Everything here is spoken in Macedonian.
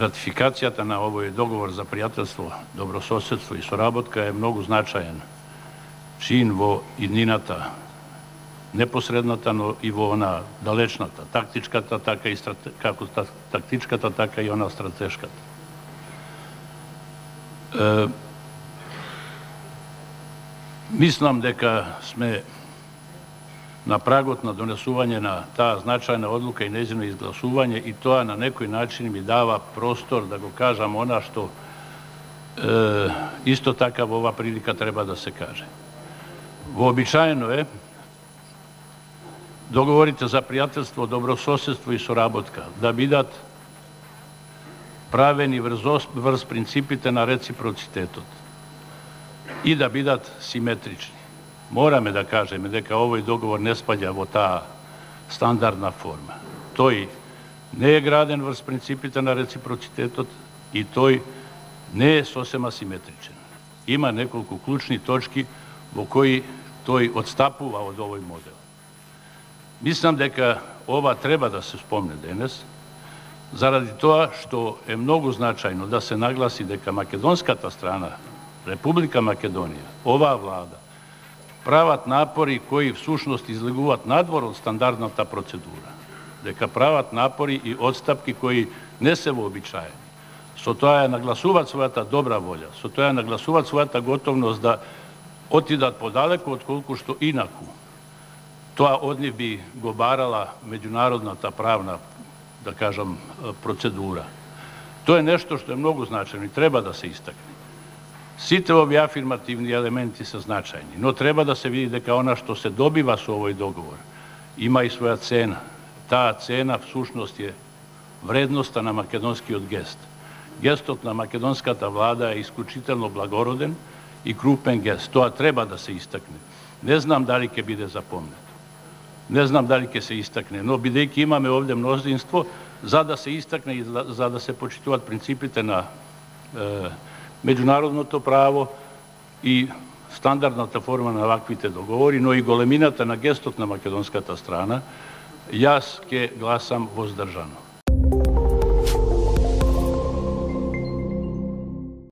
Ratifikacijata na ovoj dogovor za prijateljstvo, dobrosоседство i sоработка je mnogo značajan čin во иднината, непосредната, но и во она далечната, тактичката, како тактичката, така и она стратешката. Мислам дека сме на прагот на донесување на таа значајна одлука и нејзино изгласување, и тоа на некој начин ми дава простор да го кажам она што исто така во ова прилика треба да се каже. Вообичаено е договорите за пријателство, добрососедство и соработка да бидат правени врз принципите на реципроцитетот и да бидат симетрични. Morame da kažeme дека овој договор не спаѓа во таа стандардна форма. Тој не е граден врз принципите на реципроцитетот и тој не е сосема симетричен. Има неколку клучни точки во кои тој одстапува од овој модел. Мислам дека ова треба да се спомне денес, заради тоа што е многу значајно да се нагласи дека македонската страна, Република Македонија, оваа влада, прават напори кои всушност излегуваат надвор од стандардната процедура. Дека прават напори и одстапки кои не се вообичаени. Со тоа ја нагласуваат својата добра волја, со тоа ја нагласуваат својата готовност да отидат подалеку отколку што инаку. Тоа од нив би го барала меѓународната правна, да кажам, процедура. Тоа е нешто што е многу значајно и треба да се истакне. Сите овие афирмативни елементи се значајни, но треба да се види дека она што се добива со овој договор има и своја цена. Таа цена всушност е вредноста на македонскиот гест. Гестот на македонската влада е исклучително благороден и крупен гест. Тоа треба да се истакне. Не знам дали ќе биде запомнето. Не знам дали ќе се истакне, но бидејќи имаме овде мнозинство, за да се истакне и за да се почитуваат принципите на меѓународното право и стандардната форма на ваквите договори, но и големината на гестот на македонската страна, јас ќе гласам воздржано.